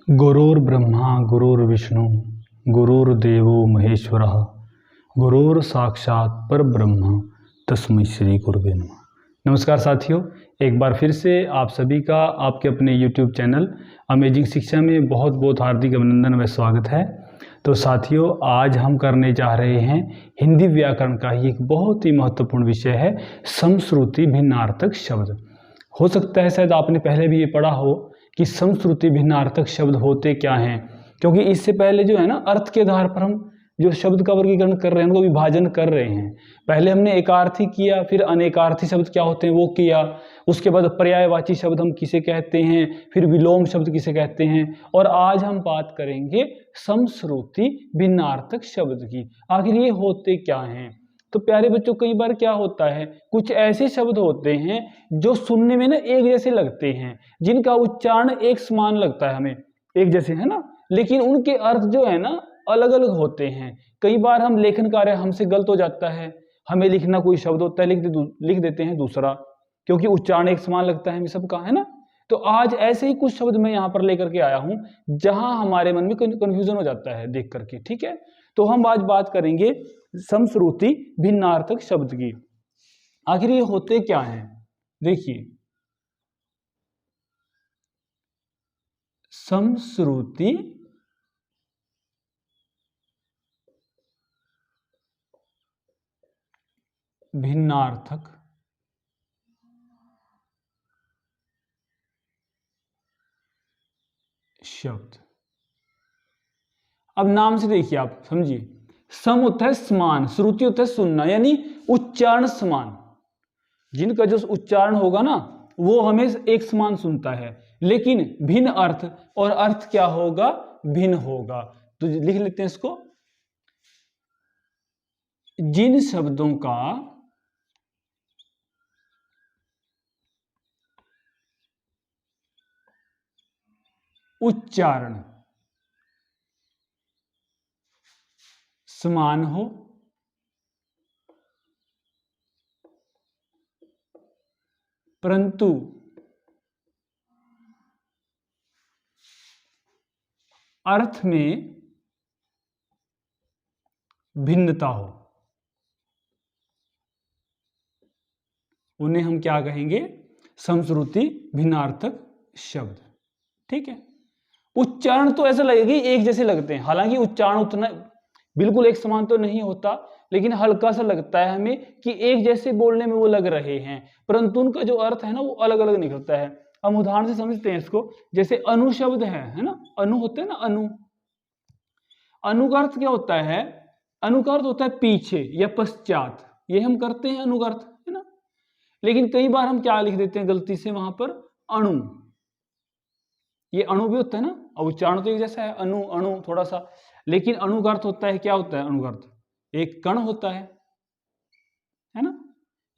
गुरुर्ब्रह्मा गुरुर्विष्णु गुरुर्देवो महेश्वरः गुरुर साक्षात परब्रह्म तस्मै श्री गुरुवे नमः। नमस्कार साथियों, एक बार फिर से आप सभी का आपके अपने YouTube चैनल अमेजिंग शिक्षा में बहुत बहुत हार्दिक अभिनंदन व स्वागत है। तो साथियों, आज हम करने जा रहे हैं हिंदी व्याकरण का ही एक बहुत ही महत्वपूर्ण विषय है समश्रुति भिन्नार्थक शब्द। हो सकता है शायद आपने पहले भी ये पढ़ा हो कि समश्रुति भिन्नार्थक शब्द होते क्या हैं, क्योंकि इससे पहले जो है ना अर्थ के आधार पर हम जो शब्द का वर्गीकरण कर रहे हैं, उनको विभाजन कर रहे हैं। पहले हमने एकार्थी किया, फिर अनेकार्थी शब्द क्या होते हैं वो किया, उसके बाद पर्यायवाची शब्द हम किसे कहते हैं, फिर विलोम शब्द किसे कहते हैं, और आज हम बात करेंगे समश्रुति भिन्नार्थक शब्द की। आखिर ये होते क्या हैं? तो प्यारे बच्चों, कई बार क्या होता है, कुछ ऐसे शब्द होते हैं जो सुनने में ना एक जैसे लगते हैं, जिनका उच्चारण एक समान लगता है हमें, एक जैसे, है ना, लेकिन उनके अर्थ जो है ना अलग अलग होते हैं। कई बार हम लेखन कार्य हमसे गलत हो जाता है, हमें लिखना कोई शब्द होता है, लिख देते हैं दूसरा, क्योंकि उच्चारण एक समान लगता है हमें सबका, है ना। तो आज ऐसे ही कुछ शब्द मैं यहाँ पर लेकर के आया हूं जहां हमारे मन में कंफ्यूजन हो जाता है देख करके, ठीक है। तो हम आज बात करेंगे समश्रुति भिन्नार्थक शब्द की। आखिर ये होते क्या हैं? देखिए, समश्रुति भिन्नार्थक शब्द। अब नाम से देखिए, आप समझिए, सम होता है समान, श्रुति होता है सुनना, यानी उच्चारण समान। जिनका जो उच्चारण होगा ना वो हमें एक समान सुनता है, लेकिन भिन्न अर्थ, और अर्थ क्या होगा? भिन्न होगा। तो लिख लेते हैं इसको, जिन शब्दों का उच्चारण समान हो परंतु अर्थ में भिन्नता हो, उन्हें हम क्या कहेंगे? समश्रुति भिन्नार्थक शब्द। ठीक है। उच्चारण तो ऐसा लगेगा एक जैसे लगते हैं, हालांकि उच्चारण उतना बिल्कुल एक समान तो नहीं होता, लेकिन हल्का सा लगता है हमें कि एक जैसे बोलने में वो लग रहे हैं, परंतु उनका जो अर्थ है ना वो अलग अलग निकलता है। हम उदाहरण से समझते हैं इसको। जैसे अनु शब्द है ना, अनु होते हैं ना, अनु। अनु का अर्थ क्या होता है? अनु का अर्थ होता है पीछे या पश्चात, ये हम करते हैं अनु का अर्थ, है ना। लेकिन कई बार हम क्या लिख देते हैं गलती से वहां पर? अणु। ये अणु भी होता है ना, और उच्चारण तो एक जैसा है, अणु अणु थोड़ा सा, लेकिन अणु का अर्थ होता है, क्या होता है अणु का अर्थ? एक कण होता है ना,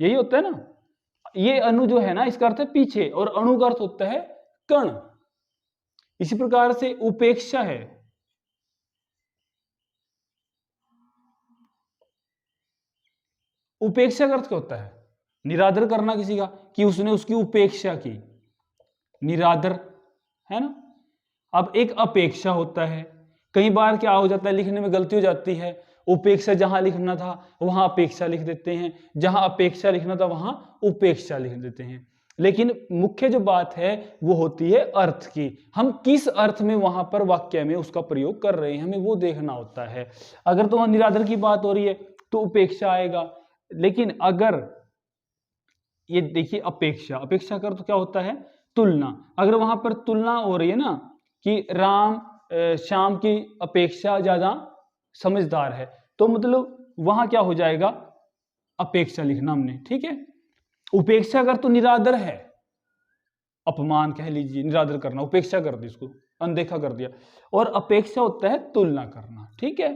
यही होता है ना। ये अणु जो है ना इसका अर्थ है पीछे, और अणु का अर्थ होता है कण। इसी प्रकार से उपेक्षा है, उपेक्षा का अर्थ क्या होता है? निरादर करना किसी का, कि उसने उसकी उपेक्षा की, निरादर, है ना। अब एक अपेक्षा होता है, कई बार क्या हो जाता है लिखने में गलती हो जाती है, उपेक्षा जहां लिखना था वहां अपेक्षा लिख देते हैं, जहां अपेक्षा लिखना था वहां उपेक्षा लिख देते हैं। लेकिन मुख्य जो बात है वो होती है अर्थ की, हम किस अर्थ में वहां पर वाक्य में उसका प्रयोग कर रहे हैं, हमें वो देखना होता है। अगर तो वहां निरादर की बात हो रही है तो उपेक्षा आएगा, लेकिन अगर ये देखिए अपेक्षा, अपेक्षा कर तो क्या होता है? तुलना। अगर वहां पर तुलना हो रही है ना कि राम श्याम की अपेक्षा ज्यादा समझदार है, तो मतलब वहां क्या हो जाएगा? अपेक्षा लिखना हमने, ठीक है। उपेक्षा कर तो निरादर है, अपमान कह लीजिए, निरादर करना, उपेक्षा कर दी, उसको अनदेखा कर दिया। और अपेक्षा होता है तुलना करना, ठीक है।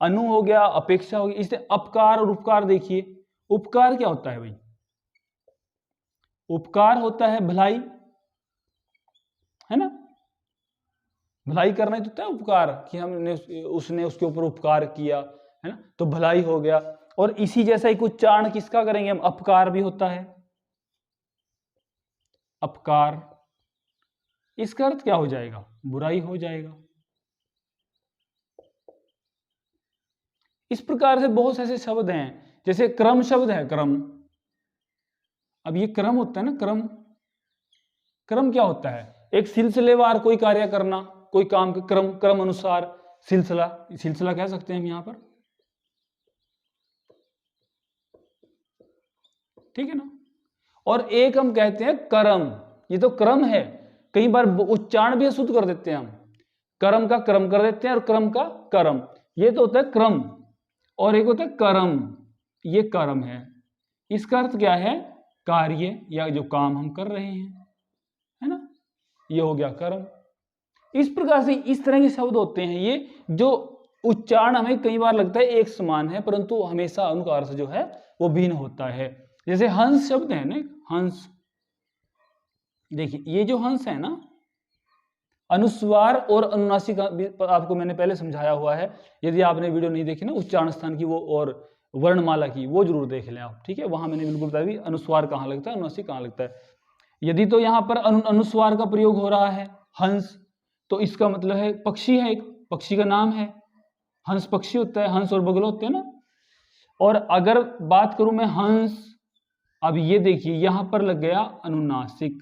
अनु हो गया, अपेक्षा हो गई। इससे अपकार और उपकार देखिए, उपकार क्या होता है भाई? उपकार होता है भलाई, है ना, भलाई करना ही तो होता है उपकार, कि हमने उसने उसके ऊपर उपकार किया, है ना, तो भलाई हो गया। और इसी जैसा एक उच्चारण किसका करेंगे हम? अपकार भी होता है, अपकार। इसका अर्थ क्या हो जाएगा? बुराई हो जाएगा। इस प्रकार से बहुत से ऐसे शब्द हैं, जैसे क्रम शब्द है, क्रम। अब ये क्रम होता है ना, क्रम। क्रम क्या होता है? एक सिलसिलेवार कोई कार्य करना, कोई काम के क्रम, क्रम अनुसार सिलसिला, सिलसिला कह सकते हैं हम यहां पर, ठीक है ना। और एक हम कहते हैं कर्म, ये तो क्रम है, कई बार उच्चारण भी अशुद्ध कर देते हैं हम, कर्म का क्रम कर देते हैं और क्रम का कर्म, ये तो होता है क्रम। और एक होता है कर्म, ये कर्म है। इसका अर्थ क्या है? कार्य या जो काम हम कर रहे हैं, है ना, ये हो गया कर्म। इस प्रकार से इस तरह के शब्द होते हैं ये, जो उच्चारण हमें कई बार लगता है एक समान है, परंतु हमेशा उनका अर्थ जो है वो भिन्न होता है। जैसे हंस शब्द है ना, हंस, देखिए ये जो हंस है ना, अनुस्वार और अनुनासिक आपको मैंने पहले समझाया हुआ है। यदि आपने वीडियो नहीं देखी ना उच्चारण स्थान की वो और वर्णमाला की, वो जरूर देख लें आप, ठीक है। वहां मैंने बिल्कुल बताया भी अनुस्वार कहाँ लगता है, अनुनासिक कहाँ लगता है। यदि तो यहाँ पर अनुस्वार का प्रयोग हो रहा है हंस, तो इसका मतलब है पक्षी है, एक पक्षी का नाम है हंस, पक्षी होता है, हंस और बगुला होते हैं ना। और अगर बात करूं मैं हंस, अब ये देखिए यहां पर लग गया अनुनासिक,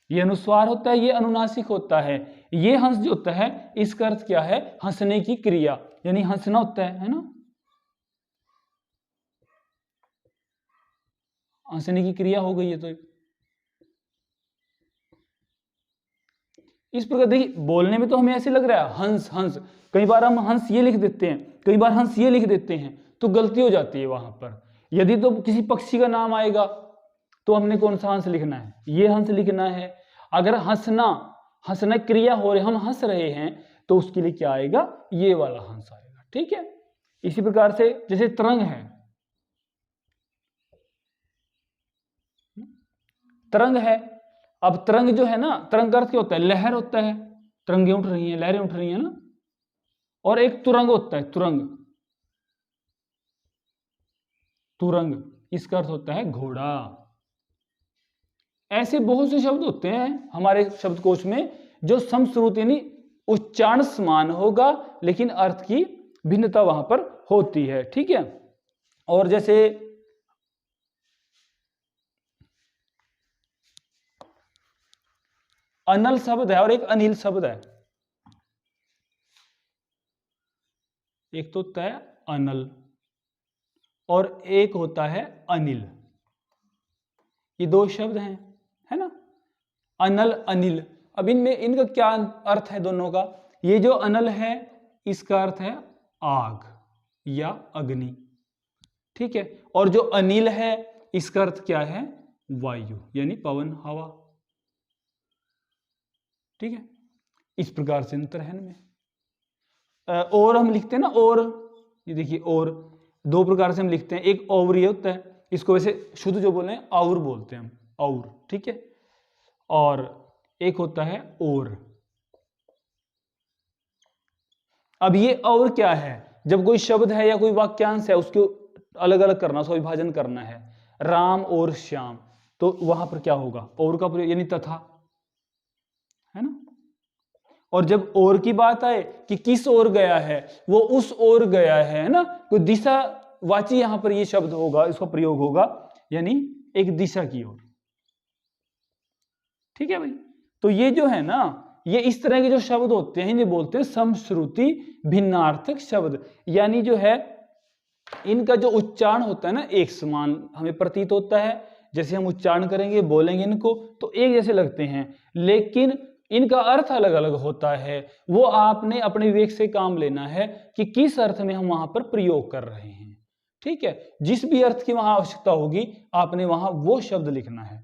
ये अनुस्वार होता है, ये अनुनासिक होता है। ये हंस जो होता है इसका अर्थ क्या है? हंसने की क्रिया, यानी हंसना होता है ना, हंसने की क्रिया हो गई है। तो इस प्रकार देखिए बोलने में तो हमें ऐसे लग रहा है हंस हंस, कई बार हम हंस ये लिख देते हैं, कई बार हंस ये लिख देते हैं, तो गलती हो जाती है वहां पर। यदि तो किसी पक्षी का नाम आएगा तो हमने कौन सा हंस लिखना है? ये हंस लिखना है। अगर हंसना, हंसना क्रिया हो रही, हम हंस रहे हैं, तो उसके लिए क्या आएगा? ये वाला हंस आएगा, ठीक है। इसी प्रकार से जैसे तरंग है, तरंग है, अब तरंग जो है ना, तरंग का अर्थ क्या होता है? लहर होता है, तरंगे उठ रही हैं, लहरें उठ रही हैं ना। और एक तुरंग होता है, तुरंग, तुरंग, इसका अर्थ होता है घोड़ा। ऐसे बहुत से शब्द होते हैं हमारे शब्दकोश में जो समश्रुत यानी उच्चारण समान होगा लेकिन अर्थ की भिन्नता वहां पर होती है, ठीक है। और जैसे अनल शब्द है और एक अनिल शब्द है। एक तो होता है अनल और एक होता है अनिल, ये दो शब्द हैं, है ना, अनल अनिल। अब इनमें इनका क्या अर्थ है दोनों का? ये जो अनल है इसका अर्थ है आग या अग्नि, ठीक है। और जो अनिल है इसका अर्थ क्या है? वायु यानी पवन, हवा, ठीक है। इस प्रकार से अंतर है इनमें। और हम लिखते हैं ना, और ये देखिए, और दो प्रकार से हम लिखते हैं, एक और ये होता है, इसको वैसे शुद्ध जो बोले हैं और बोलते हैं हम, और, ठीक है। और एक होता है और। अब ये और क्या है? जब कोई शब्द है या कोई वाक्यांश है उसको अलग अलग करना, उसका विभाजन करना है, राम और श्याम, तो वहां पर क्या होगा? और का प्रयोग यानी तथा, है ना। और जब और की बात आए कि किस ओर गया है, वो उस ओर गया है ना, कोई दिशावाची यहां पर ये शब्द होगा, इसका प्रयोग होगा, यानी एक दिशा की ओर, ठीक है भाई। तो ये जो है ना, ये इस तरह के जो शब्द होते हैं ये बोलते हैं समश्रुति भिन्नार्थक शब्द, यानी जो है इनका जो उच्चारण होता है ना एक समान हमें प्रतीत होता है, जैसे हम उच्चारण करेंगे बोलेंगे इनको तो एक जैसे लगते हैं, लेकिन इनका अर्थ अलग अलग होता है। वो आपने अपने विवेक से काम लेना है कि किस अर्थ में हम वहां पर प्रयोग कर रहे हैं, ठीक है। जिस भी अर्थ की वहां आवश्यकता होगी आपने वहां वो शब्द लिखना है,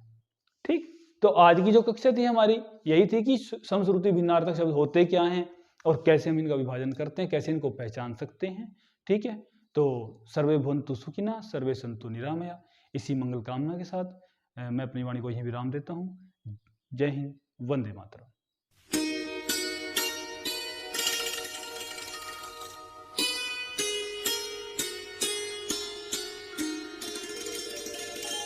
ठीक। तो आज की जो कक्षा थी हमारी यही थी कि समश्रुति भिन्नार्थक शब्द होते क्या हैं और कैसे हम इनका विभाजन करते हैं, कैसे इनको पहचान सकते हैं, ठीक है। तो सर्वे भवन्तु सुखिनः, सर्वे सन्तु निरामया। इसी मंगल कामना के साथ मैं अपनी वाणी को यहीं विराम देता हूँ। जय हिंद, वंदे मातरम।